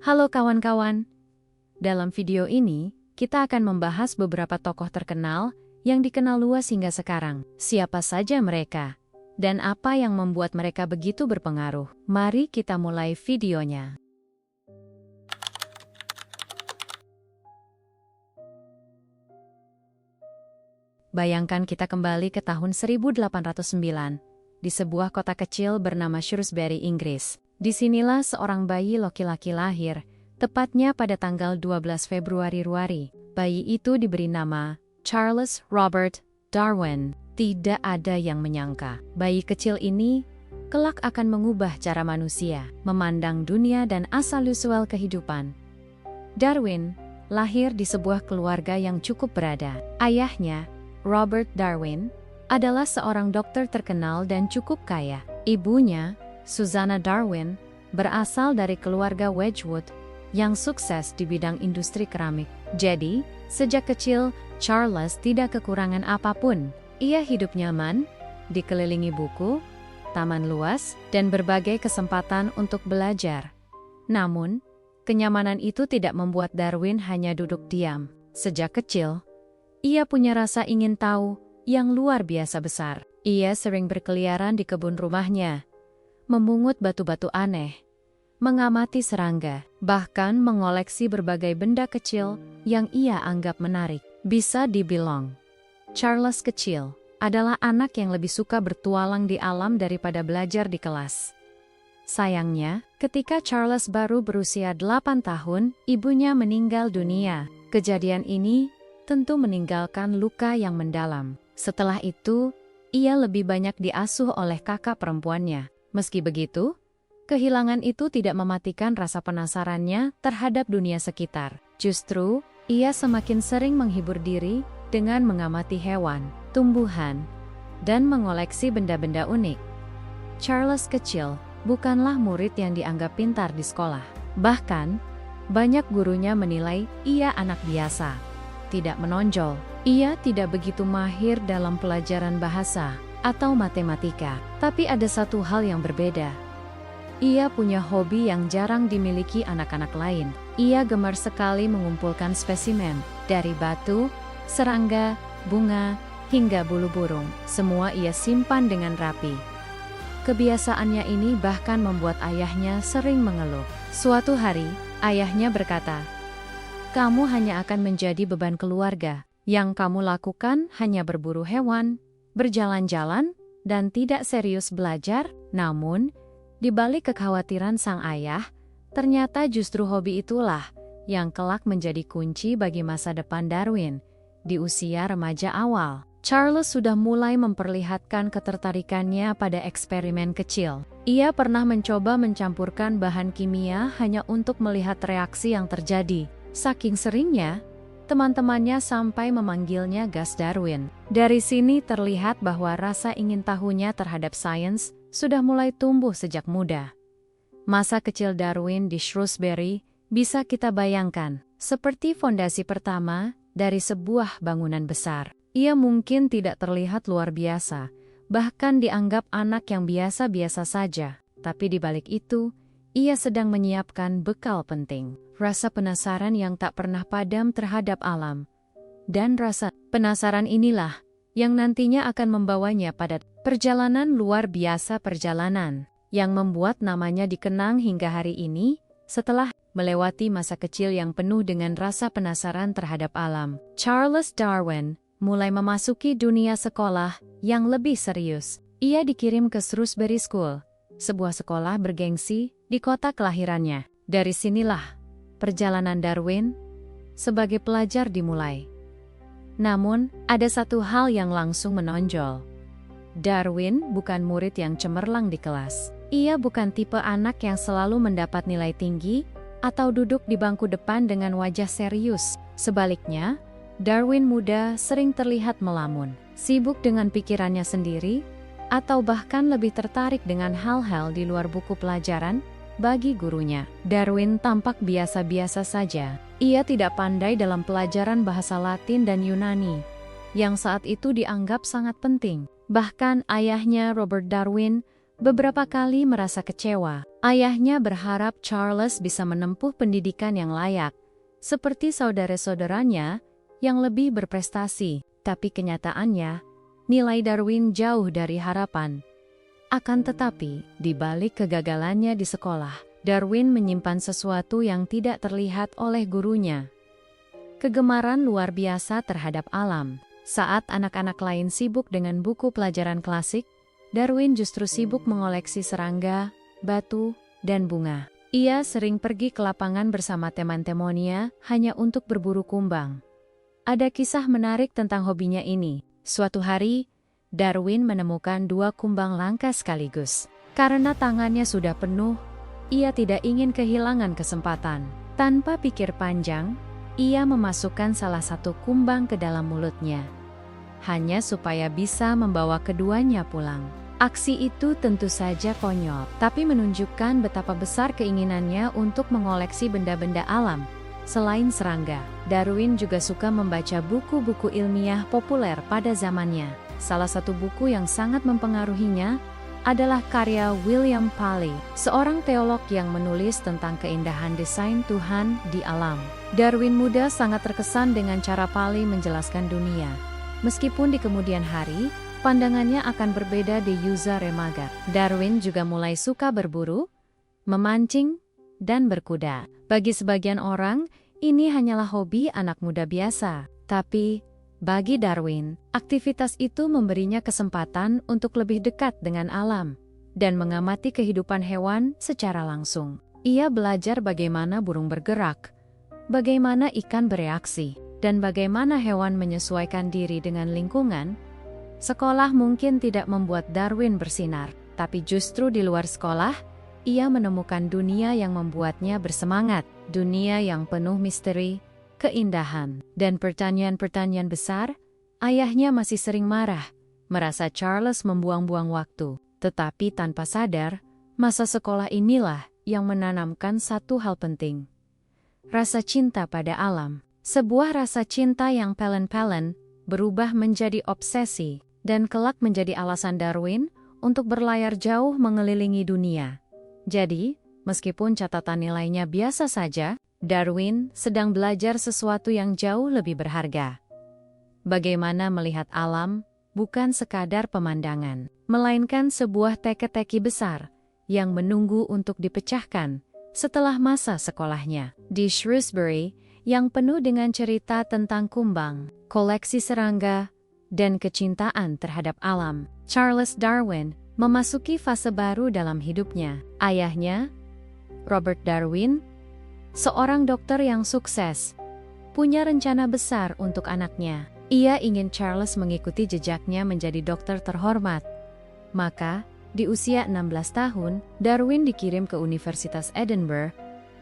Halo kawan-kawan, dalam video ini kita akan membahas beberapa tokoh terkenal yang dikenal luas hingga sekarang. Siapa saja mereka, dan apa yang membuat mereka begitu berpengaruh. Mari kita mulai videonya. Bayangkan kita kembali ke tahun 1809, di sebuah kota kecil bernama Shrewsbury, Inggris. Disinilah seorang bayi laki-laki lahir, tepatnya pada tanggal 12 Februari. Bayi itu diberi nama Charles Robert Darwin. Tidak ada yang menyangka, bayi kecil ini kelak akan mengubah cara manusia memandang dunia dan asal-usul kehidupan. Darwin lahir di sebuah keluarga yang cukup berada. Ayahnya, Robert Darwin, adalah seorang dokter terkenal dan cukup kaya. Ibunya, Susanna Darwin, berasal dari keluarga Wedgwood yang sukses di bidang industri keramik. Jadi, sejak kecil, Charles tidak kekurangan apapun. Ia hidup nyaman, dikelilingi buku, taman luas, dan berbagai kesempatan untuk belajar. Namun, kenyamanan itu tidak membuat Darwin hanya duduk diam. Sejak kecil, ia punya rasa ingin tahu yang luar biasa besar. Ia sering berkeliaran di kebun rumahnya, memungut batu-batu aneh, mengamati serangga, bahkan mengoleksi berbagai benda kecil yang ia anggap menarik. Bisa dibilang, Charles kecil adalah anak yang lebih suka bertualang di alam daripada belajar di kelas. Sayangnya, ketika Charles baru berusia 8 tahun, ibunya meninggal dunia. Kejadian ini tentu meninggalkan luka yang mendalam. Setelah itu, ia lebih banyak diasuh oleh kakak perempuannya. Meski begitu, kehilangan itu tidak mematikan rasa penasarannya terhadap dunia sekitar. Justru, ia semakin sering menghibur diri dengan mengamati hewan, tumbuhan, dan mengoleksi benda-benda unik. Charles kecil bukanlah murid yang dianggap pintar di sekolah. Bahkan, banyak gurunya menilai ia anak biasa, tidak menonjol. Ia tidak begitu mahir dalam pelajaran bahasa atau matematika, tapi ada satu hal yang berbeda. Ia punya hobi yang jarang dimiliki anak-anak lain. Ia gemar sekali mengumpulkan spesimen dari batu, serangga, bunga, hingga bulu burung. Semua ia simpan dengan rapi. Kebiasaannya ini bahkan membuat ayahnya sering mengeluh. Suatu hari, ayahnya berkata, "Kamu hanya akan menjadi beban keluarga. Yang kamu lakukan hanya berburu hewan, berjalan-jalan, dan tidak serius belajar." Namun, di balik kekhawatiran sang ayah, ternyata justru hobi itulah yang kelak menjadi kunci bagi masa depan Darwin. Di usia remaja awal, Charles sudah mulai memperlihatkan ketertarikannya pada eksperimen kecil. Ia pernah mencoba mencampurkan bahan kimia hanya untuk melihat reaksi yang terjadi. Saking seringnya, teman-temannya sampai memanggilnya gas Darwin. Dari sini terlihat bahwa rasa ingin tahunya terhadap sains sudah mulai tumbuh sejak muda. Masa kecil Darwin di Shrewsbury bisa kita bayangkan seperti fondasi pertama dari sebuah bangunan besar. Ia mungkin tidak terlihat luar biasa, bahkan dianggap anak yang biasa-biasa saja. Tapi di balik itu, ia sedang menyiapkan bekal penting. Rasa penasaran yang tak pernah padam terhadap alam. Dan rasa penasaran inilah yang nantinya akan membawanya pada perjalanan luar biasa, perjalanan yang membuat namanya dikenang hingga hari ini setelah melewati masa kecil yang penuh dengan rasa penasaran terhadap alam. Charles Darwin mulai memasuki dunia sekolah yang lebih serius. Ia dikirim ke Shrewsbury School, sebuah sekolah bergengsi di kota kelahirannya. Dari sinilah perjalanan Darwin sebagai pelajar dimulai. Namun, ada satu hal yang langsung menonjol. Darwin bukan murid yang cemerlang di kelas. Ia bukan tipe anak yang selalu mendapat nilai tinggi atau duduk di bangku depan dengan wajah serius. Sebaliknya, Darwin muda sering terlihat melamun, sibuk dengan pikirannya sendiri, atau bahkan lebih tertarik dengan hal-hal di luar buku pelajaran. Bagi gurunya, Darwin tampak biasa-biasa saja. Ia tidak pandai dalam pelajaran bahasa Latin dan Yunani, yang saat itu dianggap sangat penting. Bahkan ayahnya, Robert Darwin, beberapa kali merasa kecewa. Ayahnya berharap Charles bisa menempuh pendidikan yang layak, seperti saudara-saudaranya yang lebih berprestasi. Tapi kenyataannya, nilai Darwin jauh dari harapan. Akan tetapi, di balik kegagalannya di sekolah, Darwin menyimpan sesuatu yang tidak terlihat oleh gurunya. Kegemaran luar biasa terhadap alam. Saat anak-anak lain sibuk dengan buku pelajaran klasik, Darwin justru sibuk mengoleksi serangga, batu, dan bunga. Ia sering pergi ke lapangan bersama teman-temannya hanya untuk berburu kumbang. Ada kisah menarik tentang hobinya ini. Suatu hari, Darwin menemukan 2 kumbang langka sekaligus. Karena tangannya sudah penuh, ia tidak ingin kehilangan kesempatan. Tanpa pikir panjang, ia memasukkan salah satu kumbang ke dalam mulutnya, hanya supaya bisa membawa keduanya pulang. Aksi itu tentu saja konyol, tapi menunjukkan betapa besar keinginannya untuk mengoleksi benda-benda alam. Selain serangga, Darwin juga suka membaca buku-buku ilmiah populer pada zamannya. Salah satu buku yang sangat mempengaruhinya adalah karya William Paley, seorang teolog yang menulis tentang keindahan desain Tuhan di alam. Darwin muda sangat terkesan dengan cara Paley menjelaskan dunia. Meskipun di kemudian hari, pandangannya akan berbeda di usia remaja. Darwin juga mulai suka berburu, memancing, dan berkuda. Bagi sebagian orang, ini hanyalah hobi anak muda biasa. Tapi, bagi Darwin, aktivitas itu memberinya kesempatan untuk lebih dekat dengan alam dan mengamati kehidupan hewan secara langsung. Ia belajar bagaimana burung bergerak, bagaimana ikan bereaksi, dan bagaimana hewan menyesuaikan diri dengan lingkungan. Sekolah mungkin tidak membuat Darwin bersinar, tapi justru di luar sekolah, ia menemukan dunia yang membuatnya bersemangat, dunia yang penuh misteri, keindahan, dan pertanyaan-pertanyaan besar. Ayahnya masih sering marah, merasa Charles membuang-buang waktu. Tetapi tanpa sadar, masa sekolah inilah yang menanamkan satu hal penting. Rasa cinta pada alam. Sebuah rasa cinta yang pelan-pelan berubah menjadi obsesi, dan kelak menjadi alasan Darwin untuk berlayar jauh mengelilingi dunia. Jadi, meskipun catatan nilainya biasa saja, Darwin sedang belajar sesuatu yang jauh lebih berharga. Bagaimana melihat alam bukan sekadar pemandangan, melainkan sebuah teka-teki besar yang menunggu untuk dipecahkan setelah masa sekolahnya. Di Shrewsbury, yang penuh dengan cerita tentang kumbang, koleksi serangga, dan kecintaan terhadap alam, Charles Darwin memasuki fase baru dalam hidupnya. Ayahnya, Robert Darwin, seorang dokter yang sukses, punya rencana besar untuk anaknya. Ia ingin Charles mengikuti jejaknya menjadi dokter terhormat. Maka, di usia 16 tahun, Darwin dikirim ke Universitas Edinburgh,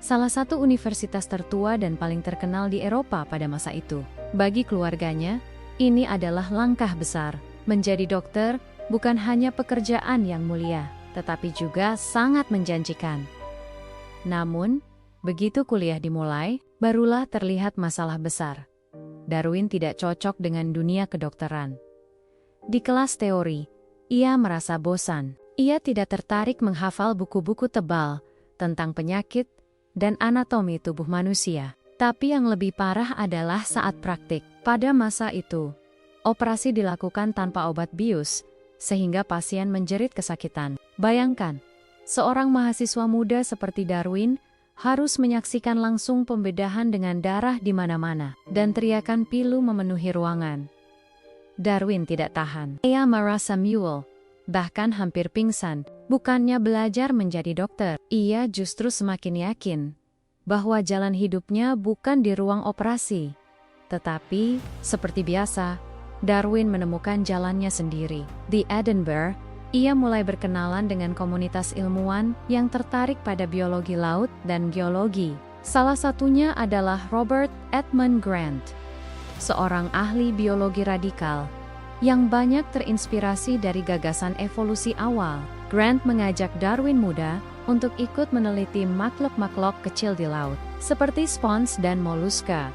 salah satu universitas tertua dan paling terkenal di Eropa pada masa itu. Bagi keluarganya, ini adalah langkah besar. Menjadi dokter bukan hanya pekerjaan yang mulia, tetapi juga sangat menjanjikan. Namun, begitu kuliah dimulai, barulah terlihat masalah besar. Darwin tidak cocok dengan dunia kedokteran. Di kelas teori, ia merasa bosan. Ia tidak tertarik menghafal buku-buku tebal tentang penyakit dan anatomi tubuh manusia. Tapi yang lebih parah adalah saat praktik. Pada masa itu, operasi dilakukan tanpa obat bius, sehingga pasien menjerit kesakitan. Bayangkan, seorang mahasiswa muda seperti Darwin harus menyaksikan langsung pembedahan dengan darah di mana-mana, dan teriakan pilu memenuhi ruangan. Darwin tidak tahan. Ia merasa Samuel, bahkan hampir pingsan. Bukannya belajar menjadi dokter, ia justru semakin yakin bahwa jalan hidupnya bukan di ruang operasi. Tetapi, seperti biasa, Darwin menemukan jalannya sendiri. Di Edinburgh, ia mulai berkenalan dengan komunitas ilmuwan yang tertarik pada biologi laut dan geologi. Salah satunya adalah Robert Edmund Grant, seorang ahli biologi radikal yang banyak terinspirasi dari gagasan evolusi awal. Grant mengajak Darwin muda untuk ikut meneliti makhluk-makhluk kecil di laut, seperti spons dan moluska.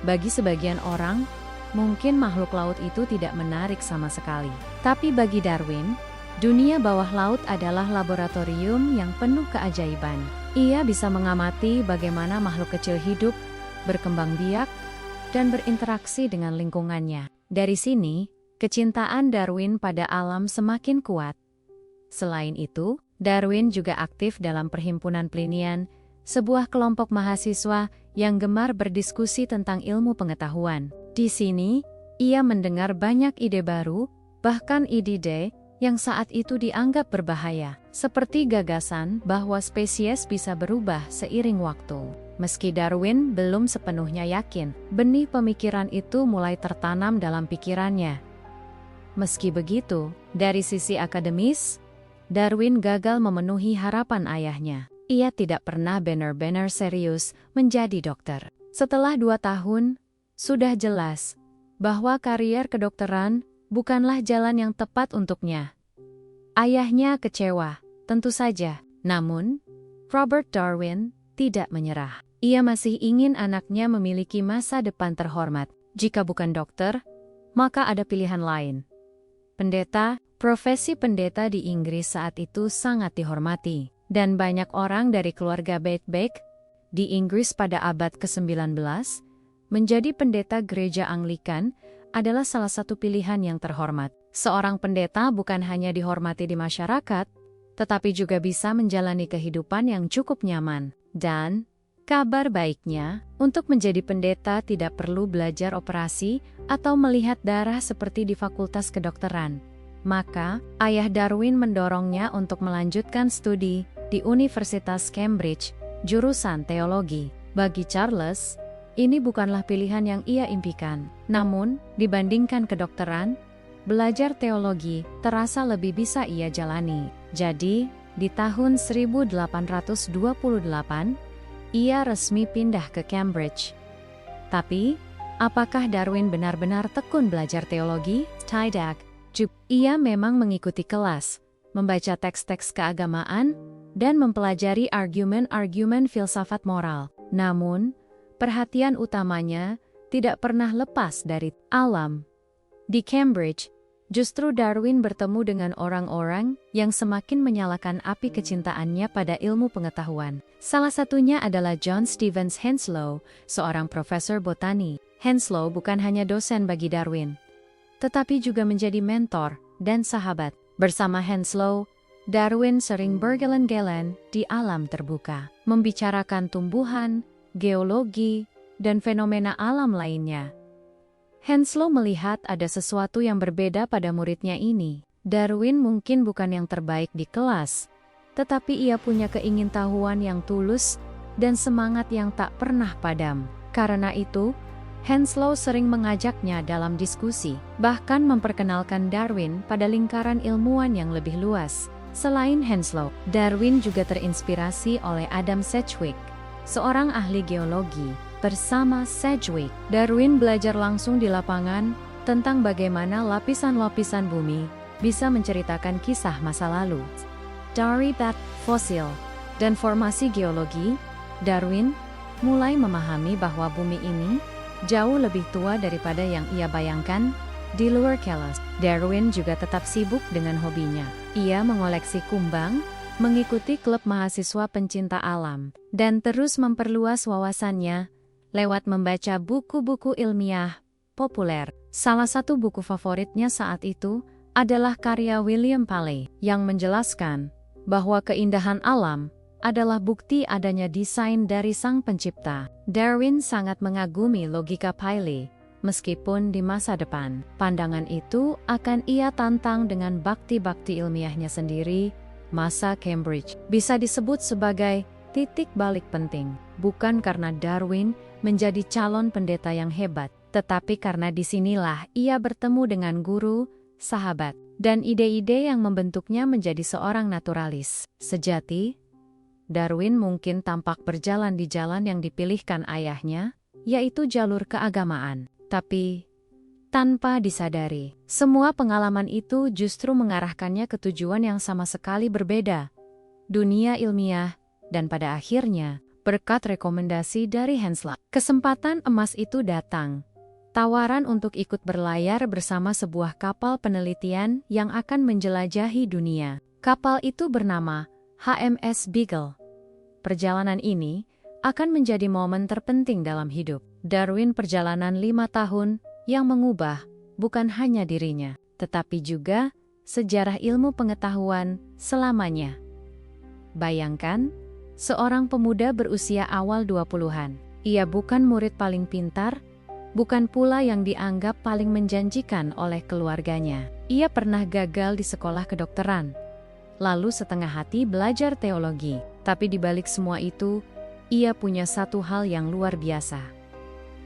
Bagi sebagian orang, mungkin makhluk laut itu tidak menarik sama sekali. Tapi bagi Darwin, Dunia bawah laut adalah laboratorium yang penuh keajaiban. Ia bisa mengamati bagaimana makhluk kecil hidup, berkembang biak, dan berinteraksi dengan lingkungannya. Dari sini, kecintaan Darwin pada alam semakin kuat. Selain itu, Darwin juga aktif dalam Perhimpunan Plinian, sebuah kelompok mahasiswa yang gemar berdiskusi tentang ilmu pengetahuan. Di sini, ia mendengar banyak ide baru, bahkan ide yang saat itu dianggap berbahaya, seperti gagasan bahwa spesies bisa berubah seiring waktu. Meski Darwin belum sepenuhnya yakin, benih pemikiran itu mulai tertanam dalam pikirannya. Meski begitu, dari sisi akademis, Darwin gagal memenuhi harapan ayahnya. Ia tidak pernah benar-benar serius menjadi dokter. Setelah 2 tahun, sudah jelas bahwa karier kedokteran bukanlah jalan yang tepat untuknya. Ayahnya kecewa, tentu saja. Namun, Robert Darwin tidak menyerah. Ia masih ingin anaknya memiliki masa depan terhormat. Jika bukan dokter, maka ada pilihan lain. Pendeta, profesi pendeta di Inggris saat itu sangat dihormati. Dan banyak orang dari keluarga baik-baik di Inggris pada abad ke-19, menjadi pendeta gereja Anglikan adalah salah satu pilihan yang terhormat. Seorang pendeta bukan hanya dihormati di masyarakat, tetapi juga bisa menjalani kehidupan yang cukup nyaman. Dan, kabar baiknya, untuk menjadi pendeta tidak perlu belajar operasi atau melihat darah seperti di fakultas kedokteran. Maka, ayah Darwin mendorongnya untuk melanjutkan studi di Universitas Cambridge, jurusan teologi. Bagi Charles, ini bukanlah pilihan yang ia impikan. Namun, dibandingkan kedokteran, belajar teologi terasa lebih bisa ia jalani. Jadi, di tahun 1828, ia resmi pindah ke Cambridge. Tapi, apakah Darwin benar-benar tekun belajar teologi? Tidak. Ia memang mengikuti kelas, membaca teks-teks keagamaan, dan mempelajari argumen-argumen filsafat moral. Namun, perhatian utamanya tidak pernah lepas dari alam. Di Cambridge, justru Darwin bertemu dengan orang-orang yang semakin menyalakan api kecintaannya pada ilmu pengetahuan. Salah satunya adalah John Stevens Henslow, seorang profesor botani. Henslow bukan hanya dosen bagi Darwin, tetapi juga menjadi mentor dan sahabat. Bersama Henslow, Darwin sering berjalan-jalan di alam terbuka, membicarakan tumbuhan, geologi, dan fenomena alam lainnya. Henslow melihat ada sesuatu yang berbeda pada muridnya ini. Darwin mungkin bukan yang terbaik di kelas, tetapi ia punya keingintahuan yang tulus dan semangat yang tak pernah padam. Karena itu, Henslow sering mengajaknya dalam diskusi, bahkan memperkenalkan Darwin pada lingkaran ilmuwan yang lebih luas. Selain Henslow, Darwin juga terinspirasi oleh Adam Sedgwick, seorang ahli geologi. Bersama Sedgwick, Darwin belajar langsung di lapangan tentang bagaimana lapisan-lapisan bumi bisa menceritakan kisah masa lalu. Dari fosil dan formasi geologi, Darwin mulai memahami bahwa bumi ini jauh lebih tua daripada yang ia bayangkan. Di luar kelas, Darwin juga tetap sibuk dengan hobinya. Ia mengoleksi kumbang, mengikuti klub mahasiswa pencinta alam, dan terus memperluas wawasannya lewat membaca buku-buku ilmiah populer. Salah satu buku favoritnya saat itu adalah karya William Paley yang menjelaskan bahwa keindahan alam adalah bukti adanya desain dari sang pencipta. Darwin sangat mengagumi logika Paley, meskipun di masa depan, pandangan itu akan ia tantang dengan bakti-bakti ilmiahnya sendiri. Masa Cambridge bisa disebut sebagai titik balik penting, bukan karena Darwin menjadi calon pendeta yang hebat, tetapi karena disinilah ia bertemu dengan guru, sahabat, dan ide-ide yang membentuknya menjadi seorang naturalis sejati. Darwin mungkin tampak berjalan di jalan yang dipilihkan ayahnya, yaitu jalur keagamaan. Tapi, tanpa disadari, semua pengalaman itu justru mengarahkannya ke tujuan yang sama sekali berbeda. Dunia ilmiah, dan pada akhirnya, berkat rekomendasi dari Henslow, kesempatan emas itu datang. tawaran untuk ikut berlayar bersama sebuah kapal penelitian yang akan menjelajahi dunia. Kapal itu bernama HMS Beagle. Perjalanan ini akan menjadi momen terpenting dalam hidup Darwin. Perjalanan 5 tahun yang mengubah bukan hanya dirinya, tetapi juga sejarah ilmu pengetahuan selamanya. Bayangkan, seorang pemuda berusia awal 20-an. Ia bukan murid paling pintar, bukan pula yang dianggap paling menjanjikan oleh keluarganya. Ia pernah gagal di sekolah kedokteran, lalu setengah hati belajar teologi. Tapi di balik semua itu, ia punya satu hal yang luar biasa.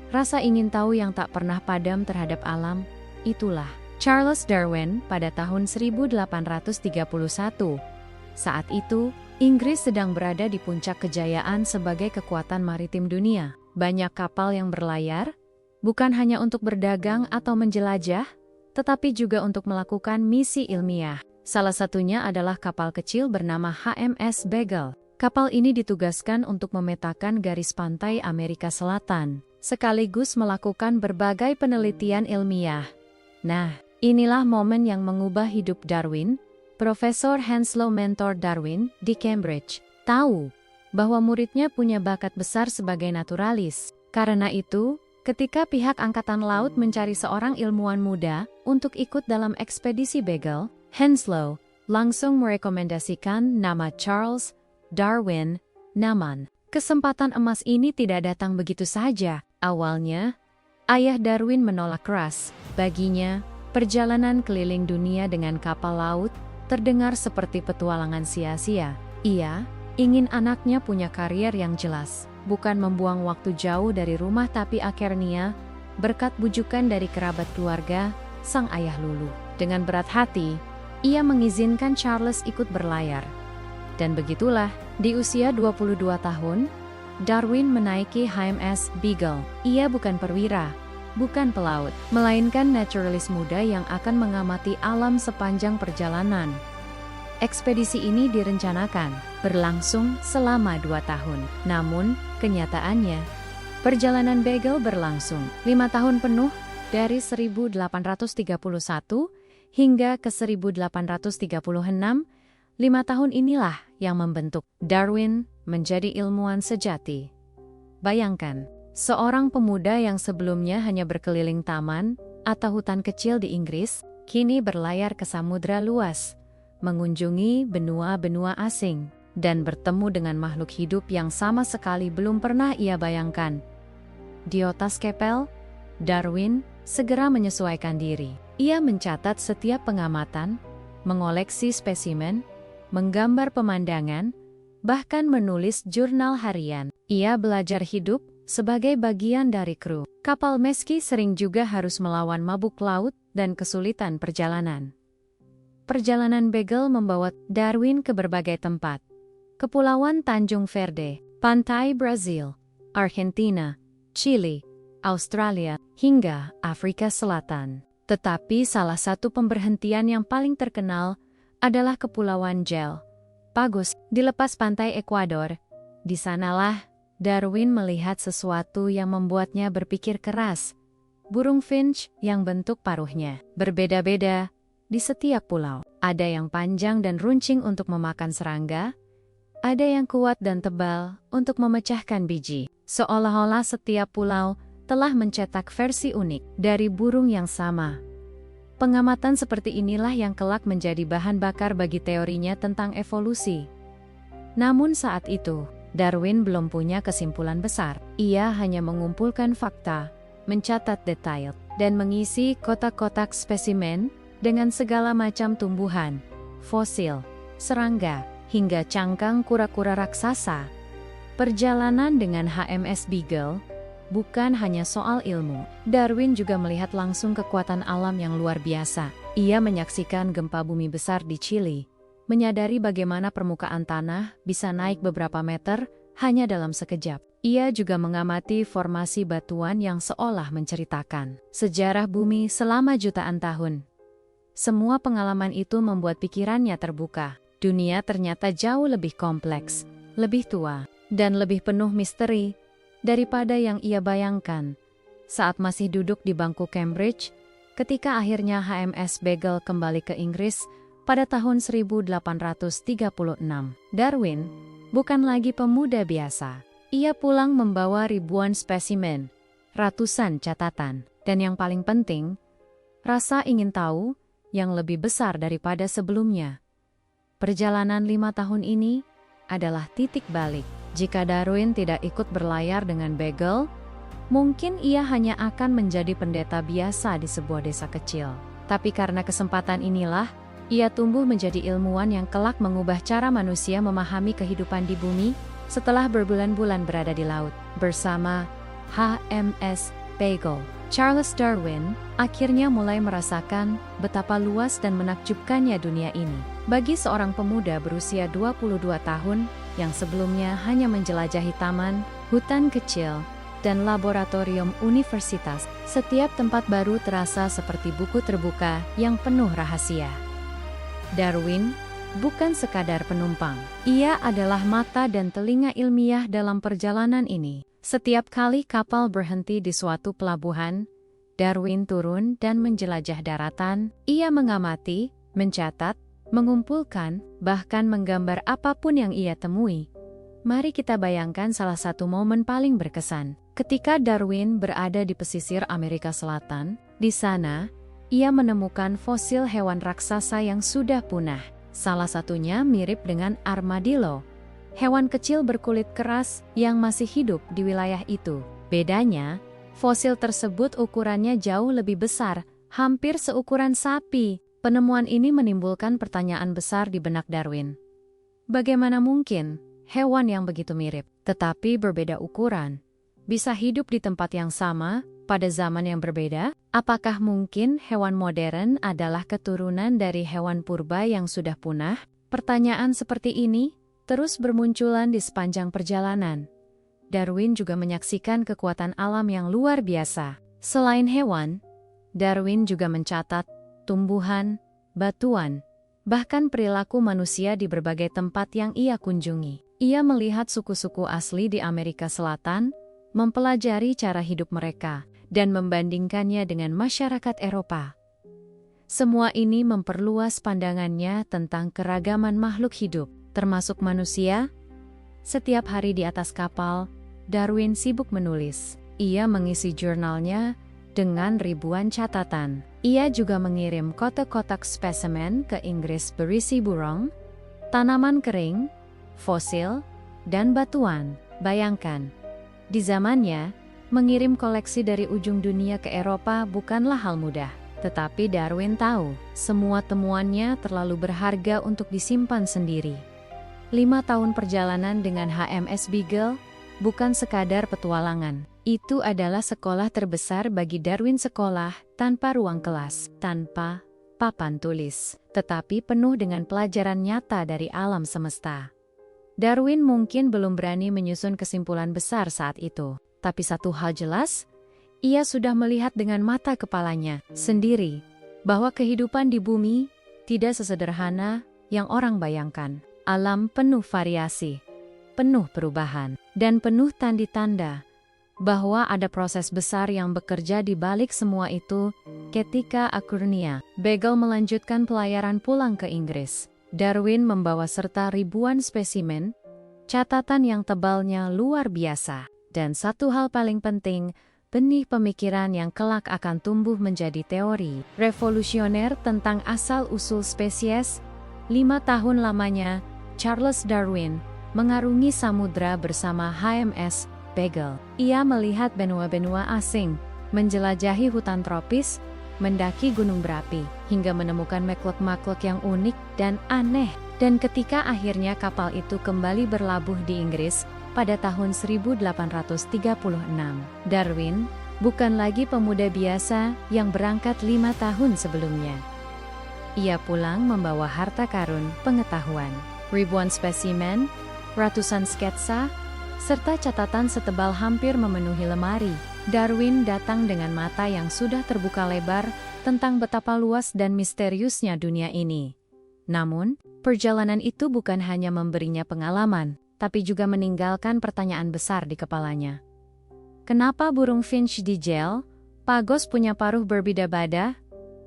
Rasa ingin tahu yang tak pernah padam terhadap alam. Itulah Charles Darwin pada tahun 1831. Saat itu, Inggris sedang berada di puncak kejayaan sebagai kekuatan maritim dunia. Banyak kapal yang berlayar, bukan hanya untuk berdagang atau menjelajah, tetapi juga untuk melakukan misi ilmiah. Salah satunya adalah kapal kecil bernama HMS Beagle. Kapal ini ditugaskan untuk memetakan garis pantai Amerika Selatan, sekaligus melakukan berbagai penelitian ilmiah. Nah, inilah momen yang mengubah hidup Darwin. Profesor Henslow, mentor Darwin di Cambridge, tahu bahwa muridnya punya bakat besar sebagai naturalis. Karena itu, ketika pihak Angkatan Laut mencari seorang ilmuwan muda untuk ikut dalam ekspedisi Beagle, Henslow langsung merekomendasikan nama Charles Darwin Naman. Kesempatan emas ini tidak datang begitu saja. Awalnya, ayah Darwin menolak keras. Baginya, perjalanan keliling dunia dengan kapal laut terdengar seperti petualangan sia-sia. Ia ingin anaknya punya karier yang jelas, bukan membuang waktu jauh dari rumah. Tapi akhirnya, berkat bujukan dari kerabat keluarga, sang ayah luluh. Dengan berat hati, ia mengizinkan Charles ikut berlayar. Dan begitulah, di usia 22 tahun, Darwin menaiki HMS Beagle. Ia bukan perwira, bukan pelaut, melainkan naturalis muda yang akan mengamati alam sepanjang perjalanan. Ekspedisi ini direncanakan berlangsung selama 2 tahun. Namun, kenyataannya, perjalanan Beagle berlangsung 5 tahun penuh dari 1831 hingga ke 1836. 5 tahun inilah yang membentuk Darwin menjadi ilmuwan sejati. Bayangkan, seorang pemuda yang sebelumnya hanya berkeliling taman atau hutan kecil di Inggris, kini berlayar ke samudra luas, mengunjungi benua-benua asing, dan bertemu dengan makhluk hidup yang sama sekali belum pernah ia bayangkan. Di atas kapal, Darwin segera menyesuaikan diri. Ia mencatat setiap pengamatan, mengoleksi spesimen, menggambar pemandangan, bahkan menulis jurnal harian. Ia belajar hidup sebagai bagian dari kru kapal meski sering juga harus melawan mabuk laut dan kesulitan perjalanan. Perjalanan Beagle membawa Darwin ke berbagai tempat. Kepulauan Tanjung Verde, pantai Brazil, Argentina, Chili, Australia, hingga Afrika Selatan. Tetapi salah satu pemberhentian yang paling terkenal adalah Kepulauan Galapagos, di lepas pantai Ekuador. Di sanalah Darwin melihat sesuatu yang membuatnya berpikir keras. Burung finch yang bentuk paruhnya berbeda-beda di setiap pulau. Ada yang panjang dan runcing untuk memakan serangga, ada yang kuat dan tebal untuk memecahkan biji. Seolah-olah setiap pulau telah mencetak versi unik dari burung yang sama. Pengamatan seperti inilah yang kelak menjadi bahan bakar bagi teorinya tentang evolusi. Namun saat itu, Darwin belum punya kesimpulan besar. Ia hanya mengumpulkan fakta, mencatat detail, dan mengisi kotak-kotak spesimen dengan segala macam tumbuhan, fosil, serangga, hingga cangkang kura-kura raksasa. Perjalanan dengan HMS Beagle bukan hanya soal ilmu. Darwin juga melihat langsung kekuatan alam yang luar biasa. Ia menyaksikan gempa bumi besar di Chili, menyadari bagaimana permukaan tanah bisa naik beberapa meter hanya dalam sekejap. Ia juga mengamati formasi batuan yang seolah menceritakan sejarah bumi selama jutaan tahun. Semua pengalaman itu membuat pikirannya terbuka. Dunia ternyata jauh lebih kompleks, lebih tua, dan lebih penuh misteri daripada yang ia bayangkan. saat masih duduk di bangku Cambridge, ketika akhirnya HMS Beagle kembali ke Inggris pada tahun 1836. Darwin bukan lagi pemuda biasa. Ia pulang membawa ribuan spesimen, ratusan catatan, dan yang paling penting, rasa ingin tahu yang lebih besar daripada sebelumnya. Perjalanan 5 tahun ini adalah titik balik. Jika Darwin tidak ikut berlayar dengan Beagle, mungkin ia hanya akan menjadi pendeta biasa di sebuah desa kecil. Tapi karena kesempatan inilah, ia tumbuh menjadi ilmuwan yang kelak mengubah cara manusia memahami kehidupan di bumi setelah berbulan-bulan berada di laut bersama HMS Beagle. Charles Darwin akhirnya mulai merasakan betapa luas dan menakjubkannya dunia ini. Bagi seorang pemuda berusia 22 tahun yang sebelumnya hanya menjelajahi taman, hutan kecil, dan laboratorium universitas, setiap tempat baru terasa seperti buku terbuka yang penuh rahasia. Darwin bukan sekadar penumpang. Ia adalah mata dan telinga ilmiah dalam perjalanan ini. Setiap kali kapal berhenti di suatu pelabuhan, Darwin turun dan menjelajah daratan. Ia mengamati, mencatat, mengumpulkan, bahkan menggambar apapun yang ia temui. Mari kita bayangkan salah satu momen paling berkesan. Ketika Darwin berada di pesisir Amerika Selatan, di sana, ia menemukan fosil hewan raksasa yang sudah punah. Salah satunya mirip dengan armadillo, hewan kecil berkulit keras yang masih hidup di wilayah itu. Bedanya, fosil tersebut ukurannya jauh lebih besar, hampir seukuran sapi. Penemuan ini menimbulkan pertanyaan besar di benak Darwin. Bagaimana mungkin hewan yang begitu mirip, tetapi berbeda ukuran, bisa hidup di tempat yang sama pada zaman yang berbeda? Apakah mungkin hewan modern adalah keturunan dari hewan purba yang sudah punah? Pertanyaan seperti ini terus bermunculan di sepanjang perjalanan. Darwin juga menyaksikan kekuatan alam yang luar biasa. Selain hewan, Darwin juga mencatat tumbuhan, batuan, bahkan perilaku manusia di berbagai tempat yang ia kunjungi. Ia melihat suku-suku asli di Amerika Selatan, mempelajari cara hidup mereka, dan membandingkannya dengan masyarakat Eropa. Semua ini memperluas pandangannya tentang keragaman makhluk hidup, termasuk manusia. Setiap hari di atas kapal, Darwin sibuk menulis. Ia mengisi jurnalnya dengan ribuan catatan. Ia juga mengirim kotak-kotak spesimen ke Inggris berisi burung, tanaman kering, fosil, dan batuan. Bayangkan, di zamannya, mengirim koleksi dari ujung dunia ke Eropa bukanlah hal mudah. Tetapi Darwin tahu, semua temuannya terlalu berharga untuk disimpan sendiri. 5 tahun perjalanan dengan HMS Beagle bukan sekadar petualangan. Itu adalah sekolah terbesar bagi Darwin, sekolah tanpa ruang kelas, tanpa papan tulis, tetapi penuh dengan pelajaran nyata dari alam semesta. Darwin mungkin belum berani menyusun kesimpulan besar saat itu, tapi satu hal jelas, ia sudah melihat dengan mata kepalanya sendiri bahwa kehidupan di bumi tidak sesederhana yang orang bayangkan. Alam penuh variasi, penuh perubahan, dan penuh tanda-tanda bahwa ada proses besar yang bekerja di balik semua itu. Ketika akhirnya Beagle melanjutkan pelayaran pulang ke Inggris, Darwin membawa serta ribuan spesimen, catatan yang tebalnya luar biasa, dan satu hal paling penting, benih pemikiran yang kelak akan tumbuh menjadi teori revolusioner tentang asal-usul spesies. 5 tahun lamanya, Charles Darwin mengarungi samudra bersama HMS Beagle. Ia melihat benua-benua asing, menjelajahi hutan tropis, mendaki gunung berapi, hingga menemukan makhluk-makhluk yang unik dan aneh. Dan ketika akhirnya kapal itu kembali berlabuh di Inggris pada tahun 1836, Darwin bukan lagi pemuda biasa yang berangkat 5 tahun sebelumnya. Ia pulang membawa harta karun pengetahuan, ribuan spesimen, ratusan sketsa, serta catatan setebal hampir memenuhi lemari. Darwin datang dengan mata yang sudah terbuka lebar tentang betapa luas dan misteriusnya dunia ini. Namun, perjalanan itu bukan hanya memberinya pengalaman, tapi juga meninggalkan pertanyaan besar di kepalanya. Kenapa burung finch di gel? Pagos punya paruh berbeda-beda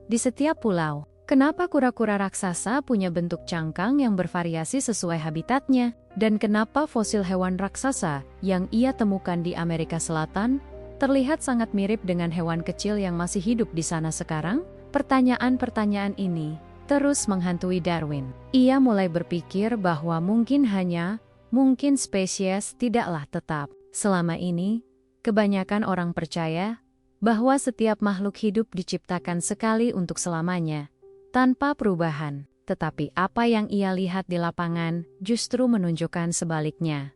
di setiap pulau. Kenapa kura-kura raksasa punya bentuk cangkang yang bervariasi sesuai habitatnya? Dan kenapa fosil hewan raksasa yang ia temukan di Amerika Selatan terlihat sangat mirip dengan hewan kecil yang masih hidup di sana sekarang? Pertanyaan-pertanyaan ini terus menghantui Darwin. Ia mulai berpikir bahwa mungkin spesies tidaklah tetap. Selama ini, kebanyakan orang percaya bahwa setiap makhluk hidup diciptakan sekali untuk selamanya, tanpa perubahan. Tetapi apa yang ia lihat di lapangan justru menunjukkan sebaliknya.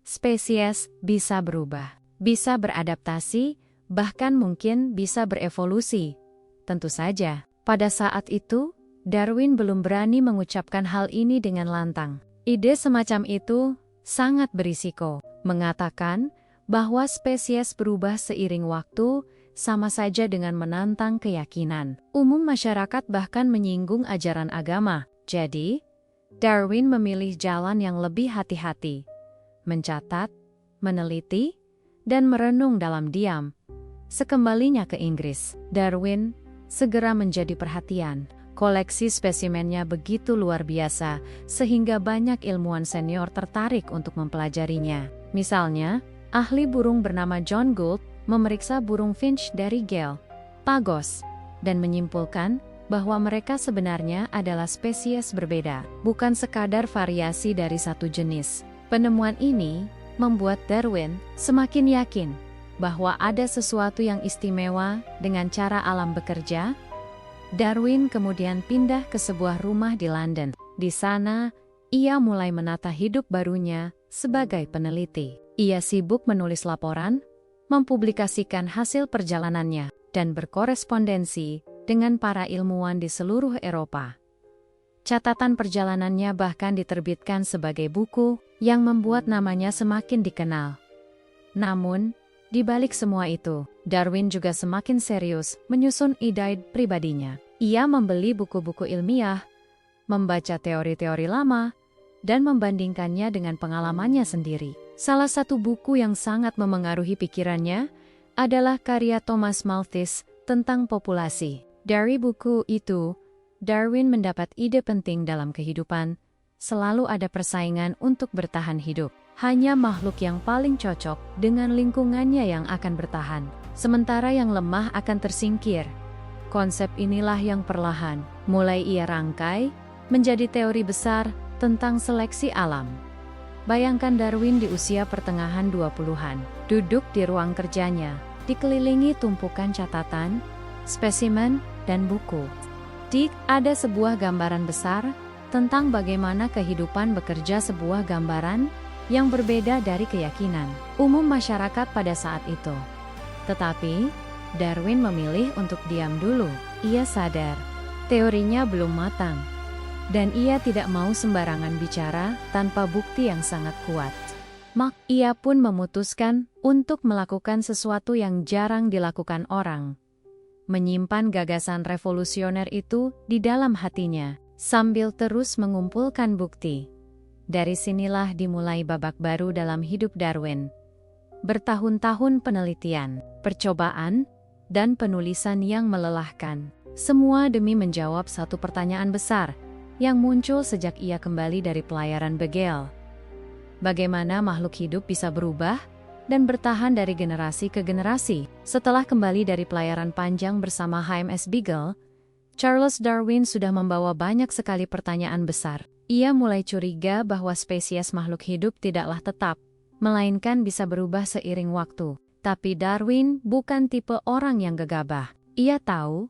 Spesies bisa berubah, bisa beradaptasi, bahkan mungkin bisa berevolusi. Tentu saja, pada saat itu, Darwin belum berani mengucapkan hal ini dengan lantang. Ide semacam itu sangat berisiko, mengatakan bahwa spesies berubah seiring waktu sama saja dengan menantang keyakinan umum masyarakat, bahkan menyinggung ajaran agama. Jadi, Darwin memilih jalan yang lebih hati-hati, mencatat, meneliti, dan merenung dalam diam. Sekembalinya ke Inggris, Darwin segera menjadi perhatian. Koleksi spesimennya begitu luar biasa, sehingga banyak ilmuwan senior tertarik untuk mempelajarinya. Misalnya, ahli burung bernama John Gould memeriksa burung finch dari gel, Pagos, dan menyimpulkan bahwa mereka sebenarnya adalah spesies berbeda, bukan sekadar variasi dari satu jenis. Penemuan ini membuat Darwin semakin yakin bahwa ada sesuatu yang istimewa dengan cara alam bekerja. Darwin kemudian pindah ke sebuah rumah di London. Di sana, ia mulai menata hidup barunya sebagai peneliti. Ia sibuk menulis laporan, mempublikasikan hasil perjalanannya, dan berkorespondensi dengan para ilmuwan di seluruh Eropa. Catatan perjalanannya bahkan diterbitkan sebagai buku yang membuat namanya semakin dikenal. Namun, di balik semua itu, Darwin juga semakin serius menyusun ide pribadinya. Ia membeli buku-buku ilmiah, membaca teori-teori lama, dan membandingkannya dengan pengalamannya sendiri. Salah satu buku yang sangat memengaruhi pikirannya adalah karya Thomas Malthus tentang populasi. Dari buku itu, Darwin mendapat ide penting dalam kehidupan. Selalu ada persaingan untuk bertahan hidup. Hanya makhluk yang paling cocok dengan lingkungannya yang akan bertahan, sementara yang lemah akan tersingkir. Konsep inilah yang perlahan mulai ia rangkai menjadi teori besar tentang seleksi alam. Bayangkan Darwin di usia pertengahan 20-an, duduk di ruang kerjanya, dikelilingi tumpukan catatan, spesimen, dan buku. Ada sebuah gambaran besar tentang bagaimana kehidupan bekerja, sebuah gambaran yang berbeda dari keyakinan umum masyarakat pada saat itu. Tetapi, Darwin memilih untuk diam dulu. Ia sadar, teorinya belum matang, dan ia tidak mau sembarangan bicara tanpa bukti yang sangat kuat. Maka ia pun memutuskan untuk melakukan sesuatu yang jarang dilakukan orang. Menyimpan gagasan revolusioner itu di dalam hatinya, sambil terus mengumpulkan bukti. Dari sinilah dimulai babak baru dalam hidup Darwin. Bertahun-tahun penelitian, percobaan, dan penulisan yang melelahkan. Semua demi menjawab satu pertanyaan besar yang muncul sejak ia kembali dari pelayaran Beagle. Bagaimana makhluk hidup bisa berubah dan bertahan dari generasi ke generasi? Setelah kembali dari pelayaran panjang bersama HMS Beagle, Charles Darwin sudah membawa banyak sekali pertanyaan besar. Ia mulai curiga bahwa spesies makhluk hidup tidaklah tetap, melainkan bisa berubah seiring waktu. Tapi Darwin bukan tipe orang yang gegabah. Ia tahu,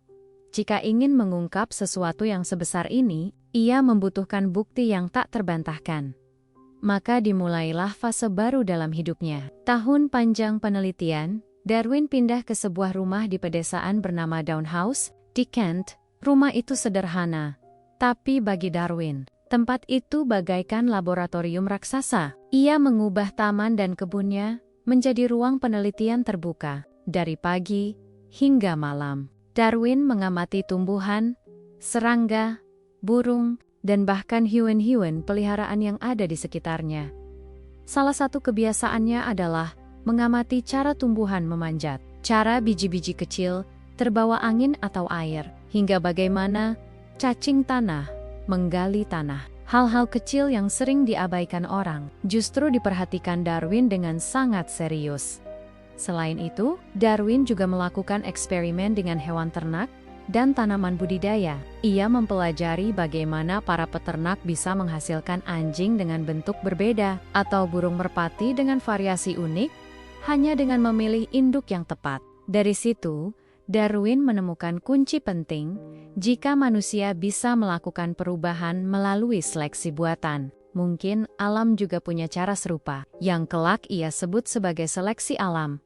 jika ingin mengungkap sesuatu yang sebesar ini, ia membutuhkan bukti yang tak terbantahkan. Maka dimulailah fase baru dalam hidupnya. Tahun panjang penelitian, Darwin pindah ke sebuah rumah di pedesaan bernama Down House, di Kent. Rumah itu sederhana, tapi bagi Darwin, tempat itu bagaikan laboratorium raksasa. Ia mengubah taman dan kebunnya menjadi ruang penelitian terbuka. Dari pagi hingga malam, Darwin mengamati tumbuhan, serangga, burung, dan bahkan hiuen-hiuen peliharaan yang ada di sekitarnya. Salah satu kebiasaannya adalah mengamati cara tumbuhan memanjat, cara biji-biji kecil terbawa angin atau air, hingga bagaimana cacing tanah menggali tanah. Hal-hal kecil yang sering diabaikan orang, justru diperhatikan Darwin dengan sangat serius. Selain itu, Darwin juga melakukan eksperimen dengan hewan ternak dan tanaman budidaya. Ia mempelajari bagaimana para peternak bisa menghasilkan anjing dengan bentuk berbeda, atau burung merpati dengan variasi unik, hanya dengan memilih induk yang tepat. Dari situ, Darwin menemukan kunci penting jika manusia bisa melakukan perubahan melalui seleksi buatan. Mungkin alam juga punya cara serupa, yang kelak ia sebut sebagai seleksi alam.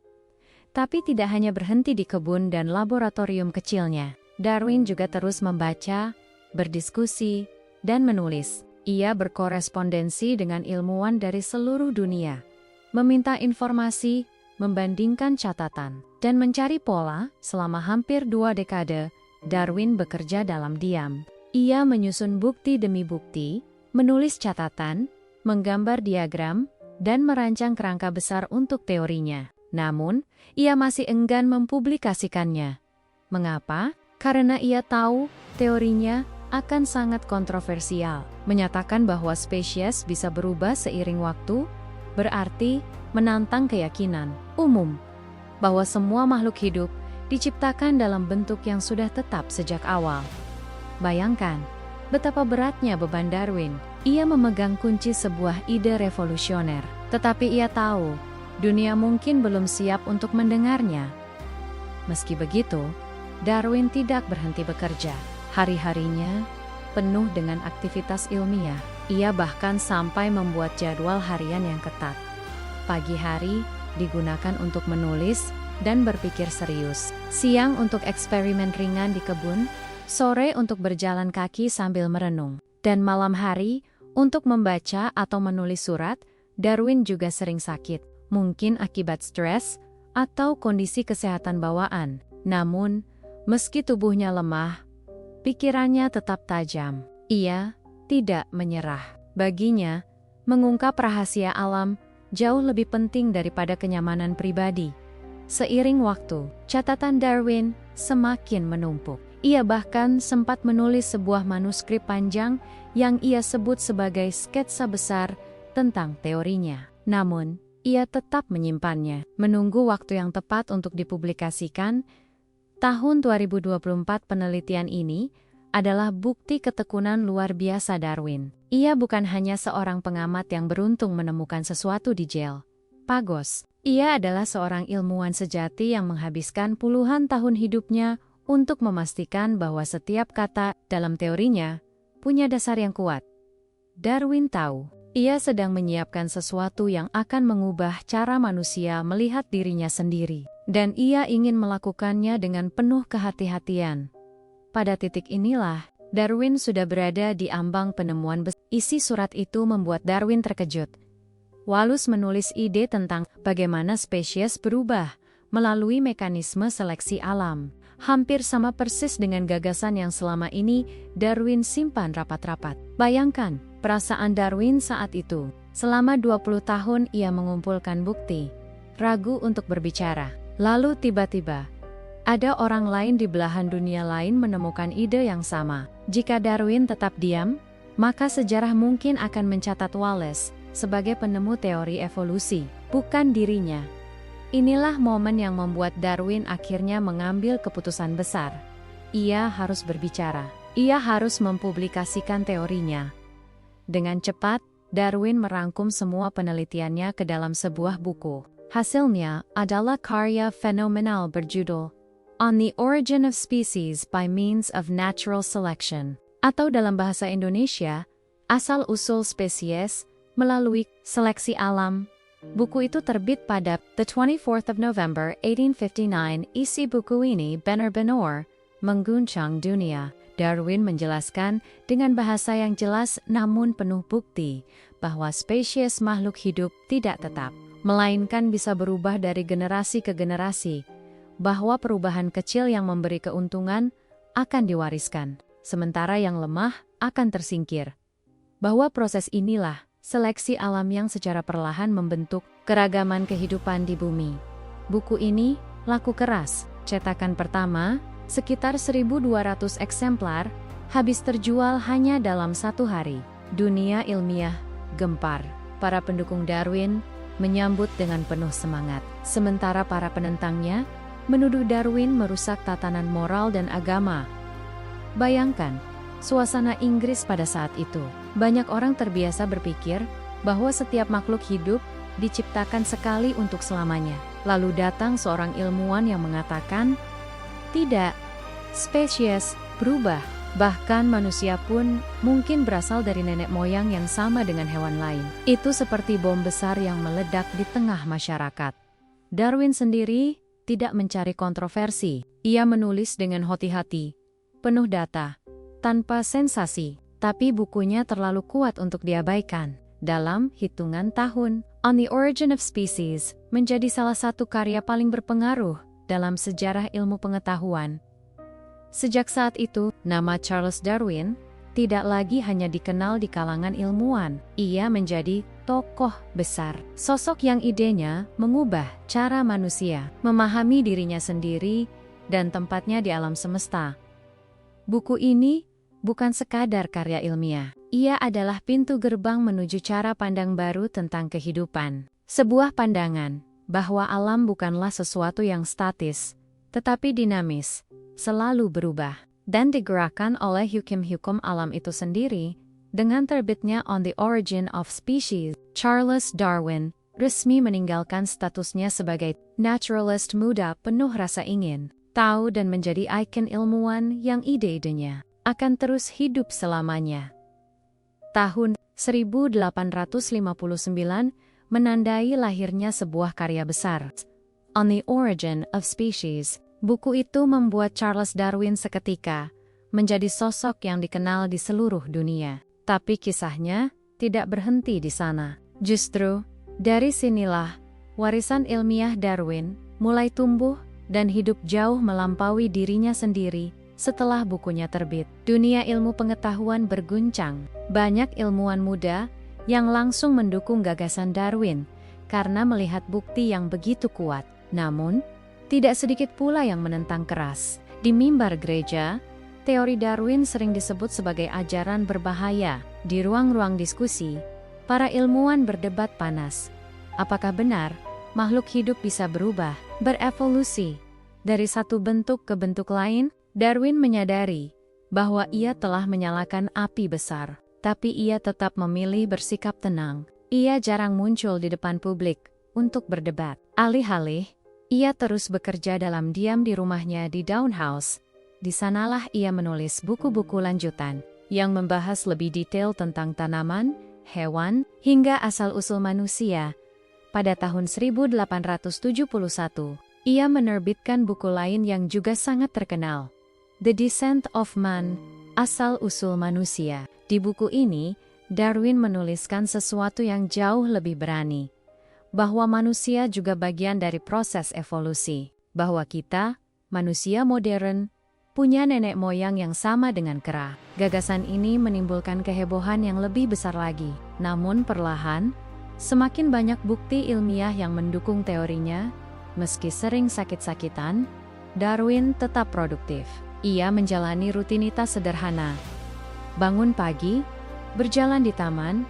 Tapi tidak hanya berhenti di kebun dan laboratorium kecilnya. Darwin juga terus membaca, berdiskusi, dan menulis. Ia berkorespondensi dengan ilmuwan dari seluruh dunia, meminta informasi, membandingkan catatan, dan mencari pola. Selama hampir 2 dekade, Darwin bekerja dalam diam. Ia menyusun bukti demi bukti, menulis catatan, menggambar diagram, dan merancang kerangka besar untuk teorinya. Namun, ia masih enggan mempublikasikannya. Mengapa? Karena ia tahu teorinya akan sangat kontroversial. Menyatakan bahwa spesies bisa berubah seiring waktu, berarti menantang keyakinan umum bahwa semua makhluk hidup diciptakan dalam bentuk yang sudah tetap sejak awal. Bayangkan betapa beratnya beban Darwin. Ia memegang kunci sebuah ide revolusioner, tetapi ia tahu dunia mungkin belum siap untuk mendengarnya. Meski begitu, Darwin tidak berhenti bekerja. Hari-harinya penuh dengan aktivitas ilmiah. Ia bahkan sampai membuat jadwal harian yang ketat. Pagi hari digunakan untuk menulis dan berpikir serius. Siang untuk eksperimen ringan di kebun, sore untuk berjalan kaki sambil merenung, dan malam hari untuk membaca atau menulis surat. Darwin juga sering sakit, mungkin akibat stres atau kondisi kesehatan bawaan. Namun, meski tubuhnya lemah, pikirannya tetap tajam. Ia tidak menyerah. Baginya, mengungkap rahasia alam jauh lebih penting daripada kenyamanan pribadi. Seiring waktu, catatan Darwin semakin menumpuk. Ia bahkan sempat menulis sebuah manuskrip panjang yang ia sebut sebagai sketsa besar tentang teorinya. Namun, ia tetap menyimpannya, menunggu waktu yang tepat untuk dipublikasikan. Tahun 2024 penelitian ini adalah bukti ketekunan luar biasa Darwin. Ia bukan hanya seorang pengamat yang beruntung menemukan sesuatu di Galapagos. Ia adalah seorang ilmuwan sejati yang menghabiskan puluhan tahun hidupnya untuk memastikan bahwa setiap kata dalam teorinya punya dasar yang kuat. Darwin tahu, ia sedang menyiapkan sesuatu yang akan mengubah cara manusia melihat dirinya sendiri, dan ia ingin melakukannya dengan penuh kehati-hatian. Pada titik inilah, Darwin sudah berada di ambang penemuan besar. Isi surat itu membuat Darwin terkejut. Wallace menulis ide tentang bagaimana spesies berubah melalui mekanisme seleksi alam. Hampir sama persis dengan gagasan yang selama ini Darwin simpan rapat-rapat. Bayangkan perasaan Darwin saat itu. Selama 20 tahun ia mengumpulkan bukti, ragu untuk berbicara. Lalu tiba-tiba, ada orang lain di belahan dunia lain menemukan ide yang sama. Jika Darwin tetap diam, maka sejarah mungkin akan mencatat Wallace sebagai penemu teori evolusi, bukan dirinya. Inilah momen yang membuat Darwin akhirnya mengambil keputusan besar. Ia harus berbicara. Ia harus mempublikasikan teorinya. Dengan cepat, Darwin merangkum semua penelitiannya ke dalam sebuah buku. Hasilnya adalah karya fenomenal berjudul On the Origin of Species by Means of Natural Selection, atau dalam bahasa Indonesia, Asal-usul Spesies melalui Seleksi Alam. Buku itu terbit pada the 24th of November 1859. Isi buku ini benar-benar mengguncang dunia. Darwin menjelaskan dengan bahasa yang jelas namun penuh bukti bahwa spesies makhluk hidup tidak tetap, melainkan bisa berubah dari generasi ke generasi, bahwa perubahan kecil yang memberi keuntungan akan diwariskan, sementara yang lemah akan tersingkir. Bahwa proses inilah seleksi alam yang secara perlahan membentuk Keragaman kehidupan di bumi. Buku ini laku keras. Cetakan pertama, sekitar 1.200 eksemplar, habis terjual hanya dalam 1 hari. Dunia ilmiah gempar. Para pendukung Darwin menyambut dengan penuh semangat. Sementara para penentangnya menuduh Darwin merusak tatanan moral dan agama. Bayangkan suasana Inggris pada saat itu. Banyak orang terbiasa berpikir bahwa setiap makhluk hidup diciptakan sekali untuk selamanya. Lalu datang seorang ilmuwan yang mengatakan, tidak, spesies berubah. Bahkan manusia pun mungkin berasal dari nenek moyang yang sama dengan hewan lain. Itu seperti bom besar yang meledak di tengah masyarakat. Darwin sendiri tidak mencari kontroversi. Ia menulis dengan hati-hati, penuh data, tanpa sensasi. Tapi bukunya terlalu kuat untuk diabaikan. Dalam hitungan tahun, On the Origin of Species menjadi salah satu karya paling berpengaruh dalam sejarah ilmu pengetahuan. Sejak saat itu, nama Charles Darwin tidak lagi hanya dikenal di kalangan ilmuwan. Ia menjadi tokoh besar, sosok yang idenya mengubah cara manusia memahami dirinya sendiri dan tempatnya di alam semesta. Buku ini bukan sekadar karya ilmiah. Ia adalah pintu gerbang menuju cara pandang baru tentang kehidupan. Sebuah pandangan bahwa alam bukanlah sesuatu yang statis, tetapi dinamis, selalu berubah, dan digerakkan oleh hukum-hukum alam itu sendiri. Dengan terbitnya On the Origin of Species, Charles Darwin resmi meninggalkan statusnya sebagai naturalist muda penuh rasa ingin tahu dan menjadi ikon ilmuwan yang ide-idenya akan terus hidup selamanya. Tahun 1859 menandai lahirnya sebuah karya besar, On the Origin of Species. Buku itu membuat Charles Darwin seketika menjadi sosok yang dikenal di seluruh dunia. Tapi kisahnya tidak berhenti di sana. Justru, dari sinilah warisan ilmiah Darwin mulai tumbuh dan hidup jauh melampaui dirinya sendiri. Setelah bukunya terbit, dunia ilmu pengetahuan berguncang. Banyak ilmuwan muda yang langsung mendukung gagasan Darwin karena melihat bukti yang begitu kuat. Namun, tidak sedikit pula yang menentang keras. Di mimbar gereja, teori Darwin sering disebut sebagai ajaran berbahaya. Di ruang-ruang diskusi, para ilmuwan berdebat panas. Apakah benar makhluk hidup bisa berubah, berevolusi dari satu bentuk ke bentuk lain? Darwin menyadari bahwa ia telah menyalakan api besar, tapi ia tetap memilih bersikap tenang. Ia jarang muncul di depan publik untuk berdebat. Alih-alih, ia terus bekerja dalam diam di rumahnya di Down House. Di sanalah ia menulis buku-buku lanjutan yang membahas lebih detail tentang tanaman, hewan, hingga asal-usul manusia. Pada tahun 1871, ia menerbitkan buku lain yang juga sangat terkenal, The Descent of Man, Asal-usul Manusia. Di buku ini, Darwin menuliskan sesuatu yang jauh lebih berani, bahwa manusia juga bagian dari proses evolusi, bahwa kita, manusia modern, punya nenek moyang yang sama dengan kera. Gagasan ini menimbulkan kehebohan yang lebih besar lagi. Namun perlahan, semakin banyak bukti ilmiah yang mendukung teorinya. Meski sering sakit-sakitan, Darwin tetap produktif. Ia menjalani rutinitas sederhana. Bangun pagi, berjalan di taman,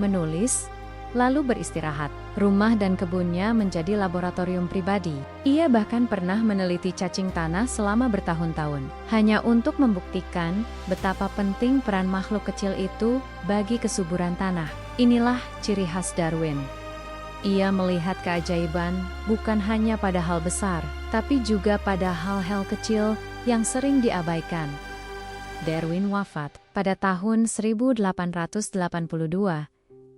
menulis, lalu beristirahat. Rumah dan kebunnya menjadi laboratorium pribadi. Ia bahkan pernah meneliti cacing tanah selama bertahun-tahun, hanya untuk membuktikan betapa penting peran makhluk kecil itu bagi kesuburan tanah. Inilah ciri khas Darwin. Ia melihat keajaiban bukan hanya pada hal besar, tapi juga pada hal-hal kecil yang sering diabaikan. Darwin wafat pada tahun 1882.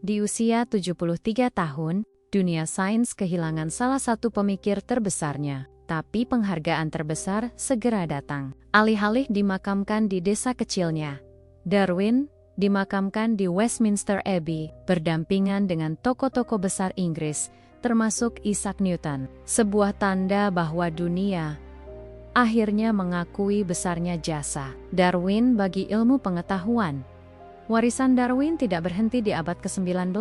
Di usia 73 tahun, dunia sains kehilangan salah satu pemikir terbesarnya. Tapi penghargaan terbesar segera datang. Alih-alih dimakamkan di desa kecilnya, Darwin dimakamkan di Westminster Abbey, berdampingan dengan tokoh-tokoh besar Inggris, termasuk Isaac Newton. Sebuah tanda bahwa dunia akhirnya mengakui besarnya jasa Darwin bagi ilmu pengetahuan. Warisan Darwin tidak berhenti di abad ke-19.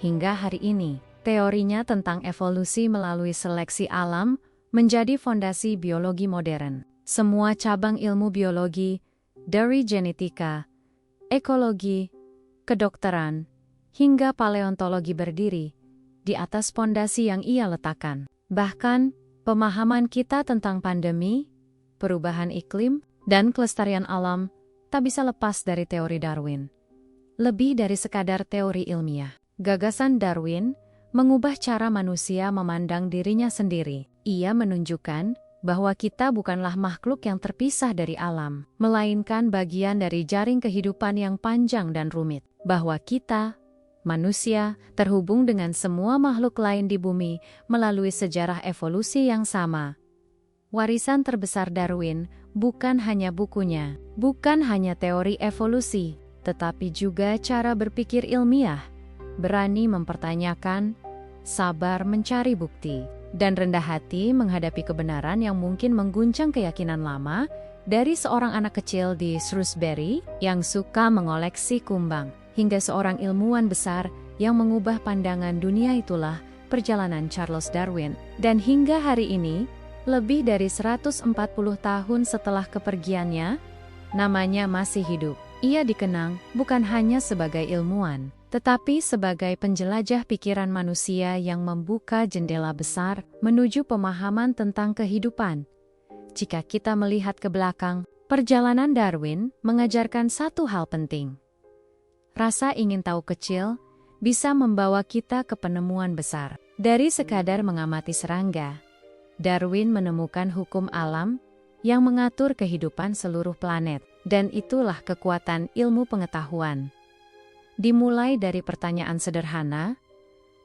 Hingga hari ini, Teorinya tentang evolusi melalui seleksi alam menjadi fondasi biologi modern. Semua cabang ilmu biologi, dari genetika, ekologi, kedokteran, hingga paleontologi berdiri di atas fondasi yang ia letakkan. Bahkan, pemahaman kita tentang pandemi, perubahan iklim, dan kelestarian alam tak bisa lepas dari teori Darwin. Lebih dari sekadar teori ilmiah, gagasan Darwin mengubah cara manusia memandang dirinya sendiri. Ia menunjukkan bahwa kita bukanlah makhluk yang terpisah dari alam, melainkan bagian dari jaring kehidupan yang panjang dan rumit. Bahwa kita, manusia, terhubung dengan semua makhluk lain di bumi melalui sejarah evolusi yang sama. Warisan terbesar Darwin bukan hanya bukunya, bukan hanya teori evolusi, tetapi juga cara berpikir ilmiah, berani mempertanyakan, sabar mencari bukti, dan rendah hati menghadapi kebenaran yang mungkin mengguncang keyakinan lama dari seorang anak kecil di Shrewsbury yang suka mengoleksi kumbang, hingga seorang ilmuwan besar yang mengubah pandangan dunia. Itulah perjalanan Charles Darwin. Dan hingga hari ini, lebih dari 140 tahun setelah kepergiannya, namanya masih hidup. Ia dikenang bukan hanya sebagai ilmuwan, tetapi sebagai penjelajah pikiran manusia yang membuka jendela besar menuju pemahaman tentang kehidupan. Jika kita melihat ke belakang, perjalanan Darwin mengajarkan satu hal penting. Rasa ingin tahu kecil bisa membawa kita ke penemuan besar. Dari sekadar mengamati serangga, Darwin menemukan hukum alam yang mengatur kehidupan seluruh planet. Dan itulah kekuatan ilmu pengetahuan. Dimulai dari pertanyaan sederhana,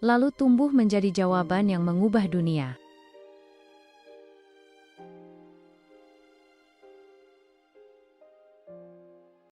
lalu tumbuh menjadi jawaban yang mengubah dunia.